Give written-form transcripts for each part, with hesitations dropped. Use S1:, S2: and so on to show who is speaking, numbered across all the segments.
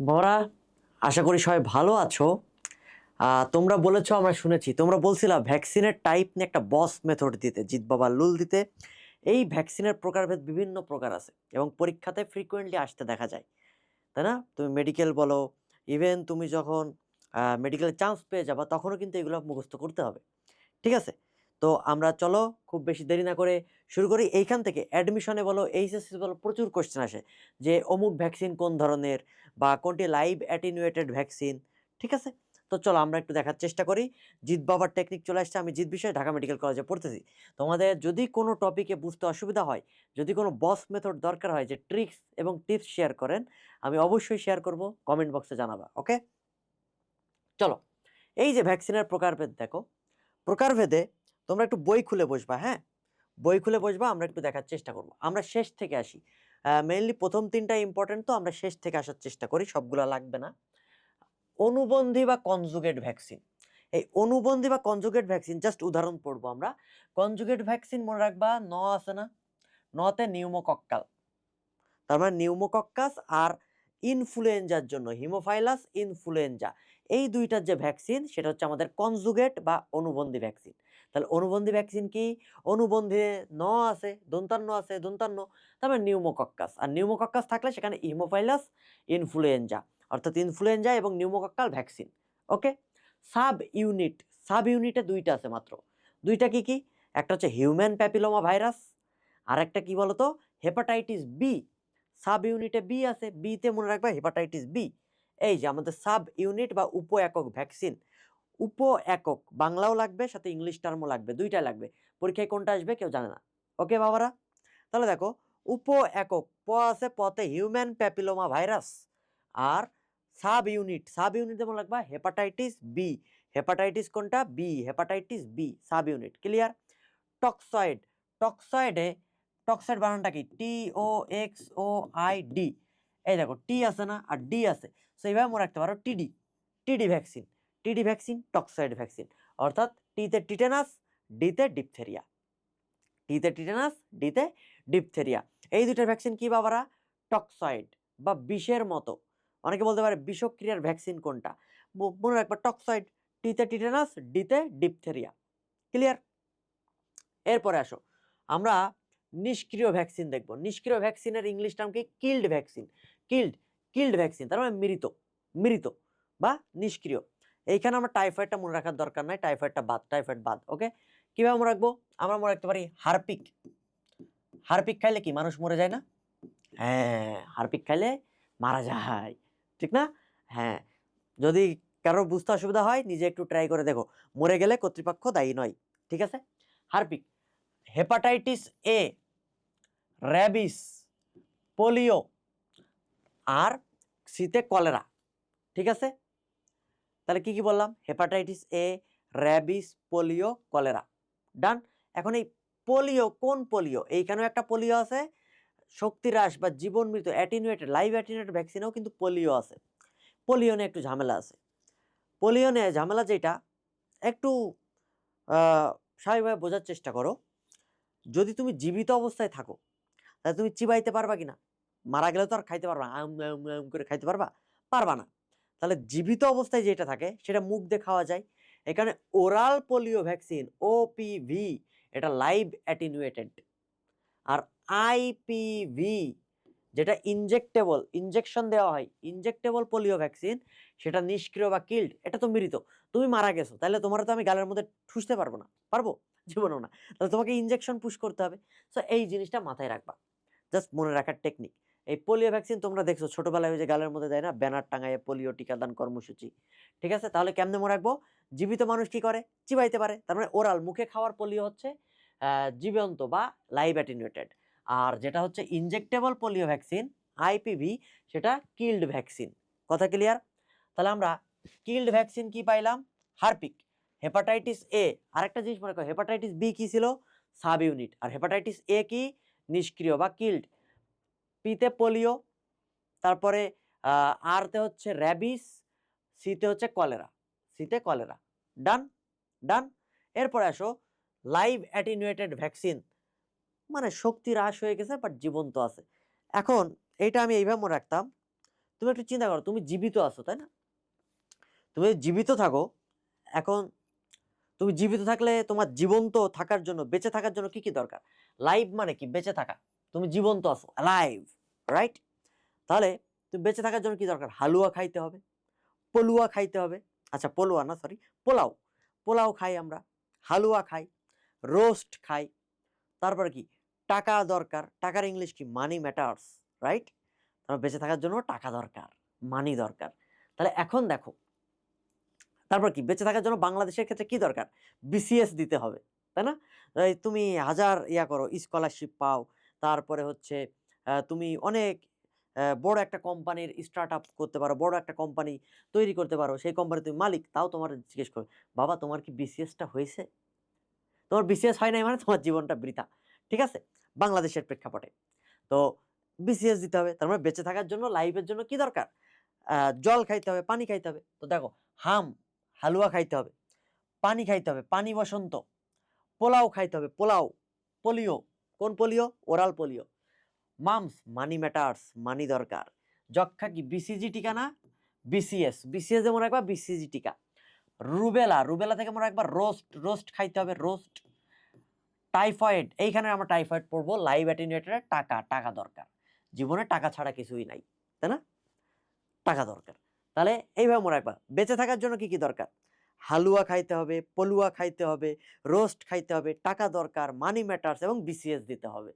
S1: বড়া, আশা করি সবাই ভালো আছো। তোমরা বলেছো, আমরা শুনেছি তোমরা বলছিলা ভ্যাকসিনের টাইপ নিয়ে একটা বস মেথড দিতে, জিত বাবা লুল দিতে। এই ভ্যাকসিনের প্রকারভেদ বিভিন্ন প্রকার আছে এবং পরীক্ষাতে ফ্রিকোয়েন্টলি আসতে দেখা যায়, তাই না? তুমি মেডিকেল বলো, ইভেন তুমি যখন মেডিকেলে চান্স পেয়ে যাবা তখনও কিন্তু এগুলো মুখস্থ করতে হবে। ঠিক আছে, তো আমরা চলো খুব বেশি দেরি না করে শুরু করি। এইখান থেকে অ্যাডমিশনে বলো, এইচএসসি বলো, প্রচুর কোশ্চেন আসে যে অমুক ভ্যাকসিন কোন ধরনের বা কোনটি লাইভ অ্যাটিনুয়েটেড ভ্যাকসিন। ঠিক আছে, তো চলো আমরা একটু দেখার চেষ্টা করি। জিত বাবার টেকনিক চলে আসছে, আমি জিত বিষয়ে ঢাকা মেডিকেল কলেজে পড়তেছি। তোমাদের যদি কোনো টপিকে বুঝতে অসুবিধা হয়, যদি কোনো বস মেথড দরকার হয় যে ট্রিক্স এবং টিপস শেয়ার করেন, আমি অবশ্যই শেয়ার করব, কমেন্ট বক্সে জানাবা। ওকে, চলো। এই যে ভ্যাকসিনের প্রকারভেদ দেখো, প্রকারভেদে তোমরা একটু বই খুলে বসবা। হ্যাঁ, বই খুলে বসবা, আমরা একটু দেখার চেষ্টা করব। আমরা শেষ থেকে আসি, মেইনলি প্রথম তিনটা ইম্পর্টেন্ট, তো আমরা শেষ থেকে আসার চেষ্টা করি, সবগুলো লাগবে না। অনুবন্ধী বা কনজুগেট ভ্যাকসিন, এই অনুবন্ধী বা কনজুগেট ভ্যাকসিন জাস্ট উদাহরণ পড়বো আমরা। কনজুগেট ভ্যাকসিন মনে রাখবা, আছে না, নতে নিউমোকক্কাল, তার মানে নিউমোকক্কাস আর ইনফ্লুয়েঞ্জার জন্য হিমোফাইলাস ইনফ্লুয়েঞ্জা, এই দুইটার যে ভ্যাকসিন সেটা হচ্ছে আমাদের কনজুগেট বা অনুবন্ধী ভ্যাকসিন। তাহলে অনুবন্ধী ভ্যাকসিন কি? অনুবন্ধী আছে, দন্তান্ন আছে, দন্তান্ন, তারপরে নিউমোকক্কাস, আর নিউমোকক্কাস থাকলে সেখানে হিমোফাইলাস ইনফ্লুয়েঞ্জা, অর্থাৎ ইনফ্লুয়েঞ্জা এবং নিউমোকক্কাল ভ্যাকসিন। ওকে, সাব ইউনিট, সাব ইউনিটে দুইটা আছে মাত্র। দুইটা কি কি? একটা হচ্ছে হিউম্যান প্যাপিলোমা ভাইরাস, আর একটা কি বলতো, হেপাটাইটিস বি। সাব ইউনিটে বি আছে, বিতে মনে রাখবা হেপাটাইটিস বি। এই যে আমাদের সাব ইউনিট বা উপ একক ভ্যাকসিন। উপ একক বাংলাও লাগবে, সাথে ইংলিশ টার্মও লাগবে, দুইটাই লাগবে। পরীক্ষায় কোনটা আসবে কেউ জানে না। ওকে বাবারা, তাহলে দেখো, উপ একক প আছে, পতে হিউম্যান প্যাপিলোমা ভাইরাস। আর সাব ইউনিট, সাব ইউনিট যেমন লাগবা হেপাটাইটিস বি। হেপাটাইটিস কোনটা? B, hepatitis B sub unit. Clear? Toxoid, টক্সয়েডে, টক্সয়েড বানানটা কি? T O X O I D. এই দেখো টি আছে না, আর ডি আছে, সো এইভাবে মনে রাখতে পারো টিডি। টিডি ভ্যাকসিন, টিডি ভ্যাকসিন টক্সয়েড ভ্যাকসিন, অর্থাৎ টিতে টিটেনাস, ডিতে ডিপথেরিয়া। টিতে টিটেনাস, ডিতে ডিপথেরিয়া, এই দুইটার ভ্যাকসিন কি বাবারা? টক্সয়েড বা বিষের মতো। অনেকে বলতে পারে বিষক্রিয়ার ভ্যাকসিন কোনটা? মনে রাখবা টক্সয়েড, টিতে টিটেনাস, ডিতে ডিপথেরিয়া। ক্লিয়ার? এরপরে আসো, আমরা নিষ্ক্রিয় ভ্যাকসিন দেখব। নিষ্ক্রিয় ভ্যাকসিনের ইংলিশ টার্ম কি? Killed vaccine. Killed, killed vaccine তার মানে মৃত, মৃত বা নিষ্ক্রিয়। এইখানে আমরা টাইফয়েডটা মনে রাখার দরকার নাই, টাইফয়েডটা বাদ, টাইফয়েড বাদ। ওকে, কিভাবে মনে রাখবো? আমরা মনে রাখতে পারি হারপিক। হারপিক খাইলে কি মানুষ মরে যায় না? হ্যাঁ, হারপিক খাইলে মারা যায়, ঠিক না? হ্যাঁ, যদি কারোর বুঝতে অসুবিধা হয় নিজে একটু ট্রাই করে দেখো, মরে গেলে কর্তৃপক্ষ দায়ী নয়। ঠিক আছে, Harpic. Hepatitis A, rabies, polio, আর সিতে কলেরা। ঠিক আছে, তাহলে কি কি বললাম? Hepatitis A, rabies, polio, cholera. Done. এখন এই পোলিও, কোন পোলিও? এইখানেও একটা পোলিও আছে, শক্তিহ্রাস বা জীবন মৃত্যু অ্যাটিনুয়েটেড, লাইভ অ্যাটিনুয়েটেড ভ্যাকসিনেও কিন্তু পোলিও আছে। পোলিও নিয়ে একটু ঝামেলা আছে। পোলিও নিয়ে ঝামেলা যেটা, একটু স্বাভাবিকভাবে বোঝার চেষ্টা করো। যদি তুমি জীবিত অবস্থায় থাকো তাহলে তুমি চিবাইতে পারবা কিনা? মারা গেলে তো আর খাইতে পারবা না, আম আম আম করে খাইতে পারবা? পারবা না। তাহলে জীবিত অবস্থায় যেটা থাকে সেটা মুখ দিয়ে খাওয়া যায়। এখানে ওরাল পোলিও ভ্যাকসিন ওপিভি, এটা লাইভ অ্যাটিনুয়েটেড। আর আইপিভি যেটা ইনজেক্টেবল, ইনজেকশন দেওয়া হয়, ইনজেক্টেবল পোলিও ভ্যাকসিন, সেটা নিষ্ক্রিয় বা কিল্ড, এটা তো মৃত। তুমি মারা গেছো, তাহলে তোমার তো আমি গালের মধ্যে ঠুসতে পারবো না, পারবো? জীবনও না। তাহলে তোমাকে ইনজেকশন পুশ করতে হবে। সো এই জিনিসটা মাথায় রাখবা, জাস্ট মনে রাখার টেকনিক। এই পোলিও ভ্যাকসিন তোমরা দেখছো ছোটবেলায় ওই যে গালের মধ্যে দেয় না, ব্যানার টাঙায় পোলিও টিকাদান কর্মসূচি। ঠিক আছে, তাহলে কেমনে মনে রাখবো? জীবিত মানুষ কি করে? চিবাইতে পারে, তার মানে ওরাল, মুখে খাওয়ার পোলিও হচ্ছে জীবন্ত বা লাইভ অ্যাটিনুয়েটেড। আর যেটা হচ্ছে ইনজেক্টেবল পোলিও ভ্যাকসিন আইপিভি, সেটা কিল্ড ভ্যাকসিন। কথা ক্লিয়ার? তাহলে আমরা কিল্ড ভ্যাকসিন কি পাইলাম? Harpic, hepatitis A. আরেকটা জিনিস মনে করো, হেপাটাইটিস বি কি ছিল? Sub unit. আর হেপাটাইটিস এ কি? নিষ্ক্রিয় বা কিল্ড। পিতে পোলিও, তারপরে আরতে হচ্ছে র্যাবিস, সিতে হচ্ছে কলেরা, সিতে কলেরা। ডান, ডান। এরপরে আসো লাইভ অ্যাটিনুয়েটেড ভ্যাকসিন, মানে শক্তি হ্রাস হয়ে গেছে বাট জীবন্ত আছে। এখন এইটা আমি এইভাবে মনে রাখতাম, তুমি একটু চিন্তা করো, তুমি জীবিত আছো, তাই না? তুমি জীবিত থাকো, এখন তুমি জীবিত থাকলে তোমার জীবন্ত থাকার জন্য, বেঁচে থাকার জন্য কি কি দরকার? লাইভ মানে কি? বেঁচে থাকা। তুমি জীবন্ত আছো, লাইভ, রাইট? তাহলে তুমি বেঁচে থাকার জন্য কি দরকার? হালুয়া খাইতে হবে, পলুয়া খাইতে হবে। আচ্ছা, পলুয়া না, সরি, পোলাও। পোলাও খাই আমরা, হালুয়া খাই, রোস্ট খাই। তারপরে কি? টাকা দরকার। টাকার ইংলিশ কি? মানি ম্যাটার্স, রাইট? তোমার বেঁচে থাকার জন্য টাকা দরকার, মানি দরকার। তাহলে এখন দেখো, তারপর কি? বেঁচে থাকার জন্য বাংলাদেশের ক্ষেত্রে কি দরকার? বিসিএস দিতে হবে, তাই না? এই তুমি হাজার করো, স্কলারশিপ পাও, তারপরে হচ্ছে তুমি অনেক বড় একটা কোম্পানির স্টার্ট আপ করতে পারো, বড় একটা কোম্পানি তৈরি করতে পারো, সেই কোম্পানি তুমি মালিক। তাও তোমার জিজ্ঞেস করো, বাবা তোমার কি বিসিএসটা হয়েছে? তোমার বিসিএস হয় নাই মানে তোমার জীবনটা বৃথা, ঠিক আছে, বাংলাদেশের প্রেক্ষাপটে। তো বিসিএস দিতে হবে। তার মানে বেঁচে থাকার জন্য, লাইফের জন্য কি দরকার? জল খাইতে হবে, পানি খাইতে হবে। তো দেখো, হালুয়া খাইতে হবে, পানি খাইতে হবে, পানি বসন্ত। পোলাও খাইতে হবে, পোলাও। পোলিও, কোন পোলিও? Oral polio. মামস, মানি ম্যাটার্স, মানি দরকার। যক্ষা কি? বিসিজি টিকা না? বিসিএস, বিসিএস যেমন একবার বিসিজি টিকা। রুবেলা, রুবেলা থেকে মনে একবার রোস্ট, রোস্ট খাইতে হবে, রোস্ট। টাইফয়েড, এইখানে আমরা টাইফয়েড পড়বো। লাইভ অ্যাটেনুয়েটরে টাকা, টাকা দরকার। জীবনে টাকা ছাড়া কিছুই নাই, তাই না? টাকা দরকার। তাহলে এইভাবে মনে রাখবা, বেঁচে থাকার জন্য কি কি দরকার? হালুয়া খাইতে হবে, পলুয়া খাইতে হবে, রোস্ট খাইতে হবে, টাকা দরকার, মানি ম্যাটার্স এবং বিসিএস দিতে হবে,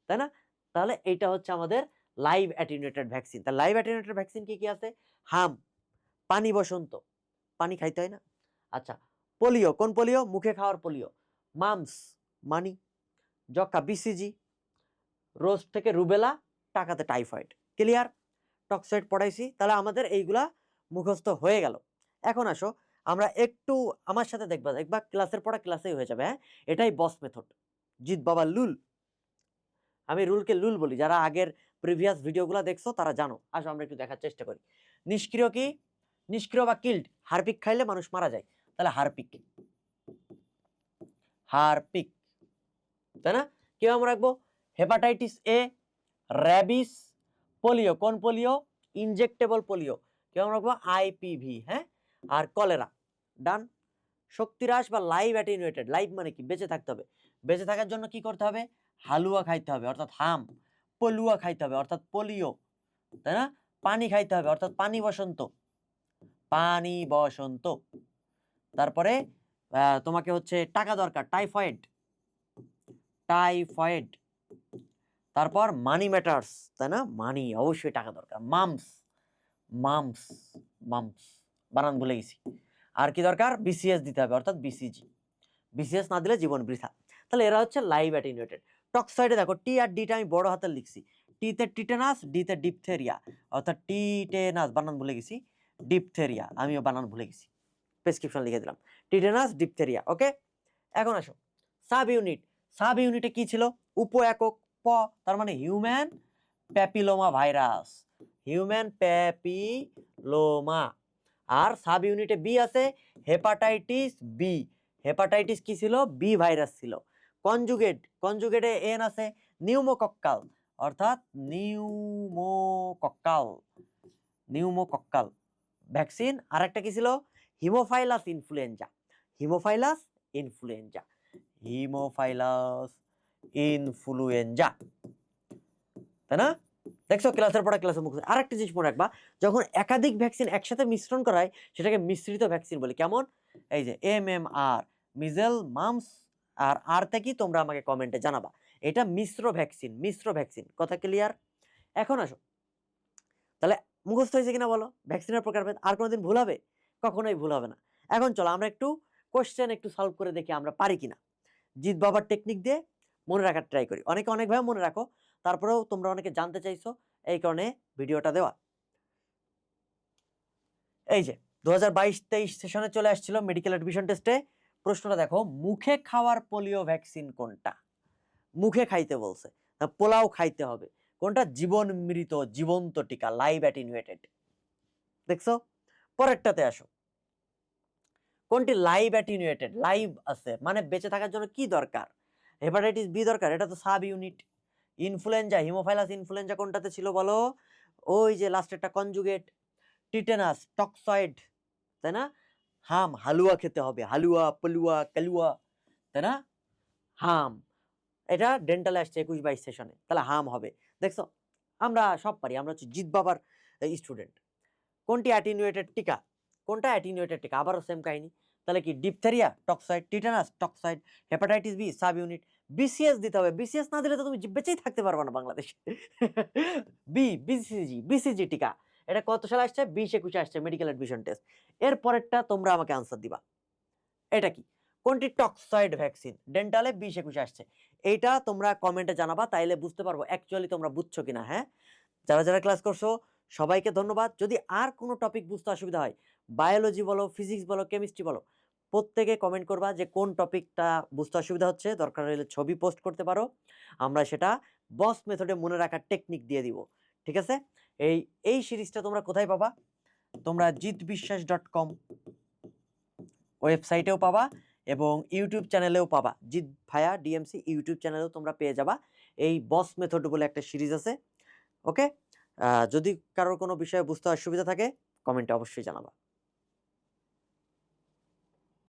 S1: তাই না? তাহলে এইটা হচ্ছে আমাদের লাইভ অ্যাটেনুয়েটেড ভ্যাকসিন। তা লাইভ অ্যাটেনুয়েটেড ভ্যাকসিন কি কি আছে? পানি বসন্ত, পানি খাইতে হয় না? আচ্ছা, পোলিও, কোন পোলিও? মুখে খাওয়ার পোলিও। মামস, মানি। যক্ষা, বিসিজি। রোস্ট থেকে রুবেলা, টাকাতে টাইফয়েড। ক্লিয়ার? টক্সয়েড পড়াইছি, তাহলে আমাদের এইগুলা মুখস্থ হয়ে গেল। এখন আসো, আমরা একটু আমার সাথে দেখবা, দেখবা ক্লাসের পড়া ক্লাসেই হয়ে যাবে। হ্যাঁ, এটাই বস মেথড। জিৎ বাবা লুল, আমি রুলকে লুল বলি। যারা আগের প্রিভিয়াস ভিডিওগুলো দেখছো তারা জানো। আসো আমরা একটু দেখার চেষ্টা করি। নিষ্ক্রিয় কি? নিষ্ক্রিয় বা কিল্ড, হারপিক খাইলে মানুষ মারা যায়, তাহলে হারপিক, হারপিক, তাই না? কিভাবে মনে রাখবো? হেপাটাইটিস এ, র্যাবিস, পোলিও, কোন পোলিও? ইনজেক্টেবল পোলিও, কিভাবে রাখবো? আইপিভি। হ্যাঁ, আর কলেরা। ডান। শক্তিহ্রাস বা লাইভ অ্যাটেনুয়েটেড, লাইভ মানে কি? বেঁচে থাকতে হবে। বেঁচে থাকার জন্য কি করতে হবে? হালুয়া খাইতে হবে, অর্থাৎ পলুয়া খাইতে হবে, অর্থাৎ পোলিও, তাই না? পানি খাইতে হবে, অর্থাৎ পানি বসন্ত, পানি বসন্ত। তারপরে তোমাকে হচ্ছে টাকা দরকার, টাইফয়েড, টাইফয়েড। তারপর মানি ম্যাটার্স, তাই না? মানি, অবশ্যই টাকা দরকার। মামস, মামস, মামস, বানান ভুলে গেছি। আর কি দরকার? বিসিএস দিতে হবে, অর্থাৎ বিসিজি। বিসিএস না দিলে জীবন বৃথা। তাহলে এরা হচ্ছে লাইভ অ্যাটেনুয়েটেড। টক্সয়েডে দেখো, টি আর ডিটা আমি বড় হাতে লিখছি। টিতে টিটেনাস, ডিতে ডিপথেরিয়া, অর্থাৎ টিটেনাস, বানান ভুলে গেছি। ডিপথেরিয়া, আমিও বানান ভুলে গেছি, প্রেসক্রিপশন লিখে দিলাম। Tetanus, diphtheria. ওকে, এখন আসো সাব ইউনিট। সাব ইউনিটে কি ছিল? উপ একক প, তার মানে human papilloma virus, human papilloma. আর সাব ইউনিটে বি আছে, হেপাটাইটিস বি। হেপাটাইটিস কি ছিল? বি ভাইরাস ছিল। কনজুগেট, কনজুগেটে এন আছে, নিউমোকক্কাল, অর্থাৎ নিউমোকক্কাল, নিউমোকক্কাল ভ্যাকসিন। আর একটা কি ছিল? Haemophilus influenza, haemophilus influenza, haemophilus influenza, তাই না? দেখছো ক্লাসের পড়া ক্লাসে মুখ। আর একটা জিনিস মনে রাখবা, যখন একাধিক ভ্যাকসিন একসাথে মিশ্রণ করা হয় সেটাকে মিশ্রিত ভ্যাকসিন বলি। কেমন? এই যে MMR, মিজেল, মামস। আর আর কি তোমরা আমাকে কমেন্টে জানাবা। এটা মিশ্র ভ্যাকসিন, মিশ্র ভ্যাকসিন। কথা ক্লিয়ার? এখন আসো, তাহলে মুখস্থ হয়েছে কিনা বলো ভ্যাকসিনের প্রকারভেদ? আর কোনোদিন ভুল হবে? কখনোই ভুল হবে না। এখন চলো আমরা একটু কোশ্চেন একটু সলভ করে দেখি আমরা পারি কিনা। জিৎ বাবার টেকনিক দিয়ে মনে রাখার ট্রাই করি। অনেকে অনেকভাবে মনে রাখো, তারপরেও তোমরা অনেকে জানতে চাইছো, এই কারণে ভিডিওটা দেওয়া। এই যে 2022-23 সেশনে চলে আসছিল মেডিকেল অ্যাডমিশন টেস্টে, প্রশ্নটা দেখো, মুখে খাওয়ার পোলিও ভ্যাকসিন কোনটা? মুখে খাইতে বলছে, পোলাও খাইতে হবে। কোনটা? জীবন মৃত, জীবন্ত টিকা, লাইভ অ্যাটেনুয়েটেড। দেখছো? পরেরটাতে আসো, কোনটি লাইভ অ্যাটেনুয়েটেড? লাইভ আছে মানে বেঁচে থাকার জন্য কি দরকার? হেপাটাইটিস বি দরকার, এটা তো sub unit. Influenza, haemophilus influenza কোনটাতে ছিল বলো? ওই যে লাস্টেরটা কনজুগেট, টিটেনাস, টক্সয়েড, তাই না? হাম, হালুয়া খেতে হবে, হালুয়া, পলুয়া, কালুয়া, তাই না? হাম, এটা ডেন্টালে আসছে 21-22 সেশনে, তাহলে হাম হবে। দেখছো, আমরা সব পারি, আমরা হচ্ছে জিৎ বাবার স্টুডেন্ট। কোনটি অ্যাটিনুয়েটেড টিকা? কোনটা অ্যাটিনুয়েটেড টিকা? আবারও সেম কাহিনী। তাহলে কি diphtheria, toxoid, tetanus, toxoid, hepatitis B, sub unit, BCS দিতে হবে। বিসিএস না দিলে তো তুমি বেঁচেই থাকতে পারবে না বাংলাদেশে। বিসিজি, বিসিজি টিকা। এটা কত সালে আসছে? 20-21 আসছে, মেডিকেল অ্যাডমিশন টেস্ট। এর পরেরটা তোমরা আমাকে আনসার দিবা। এটা কি? কোনটি টক্সয়েড ভ্যাকসিন? ডেন্টালে 20-21 আসছে। এইটা তোমরা কমেন্টে জানাবা, তাইলে বুঝতে পারবো অ্যাকচুয়ালি তোমরা বুঝছো কিনা। হ্যাঁ, যারা যারা ক্লাস করছো সবাইকে ধন্যবাদ। যদি আর কোনো টপিক বুঝতে অসুবিধা হয়, বায়োলজি বলো, ফিজিক্স বলো, কেমিস্ট্রি বলো, প্রত্যেকে কমেন্ট করবা যে কোন টপিকটা বুঝতে অসুবিধা হচ্ছে। দরকার হলে ছবি পোস্ট করতে পারো, আমরা সেটা বস মেথডে মনে রাখার টেকনিক দিয়ে দিব। ঠিক আছে? এই এই সিরিজটা তোমরা কোথায় পাবা? তোমরা জিতবিশ্বাস.com ওয়েবসাইটেও পাবা এবং ইউটিউব চ্যানেলেও পাবা। জিৎ ভাইয়া ডিএমসি ইউটিউব চ্যানেলেও তোমরা পেয়ে যাবা। এই বস মেথড বলে একটা সিরিজ আছে। ওকে, যদি কারোর কোনো বিষয়ে বুঝতে অসুবিধা থাকে কমেন্টে অবশ্যই জানাবা।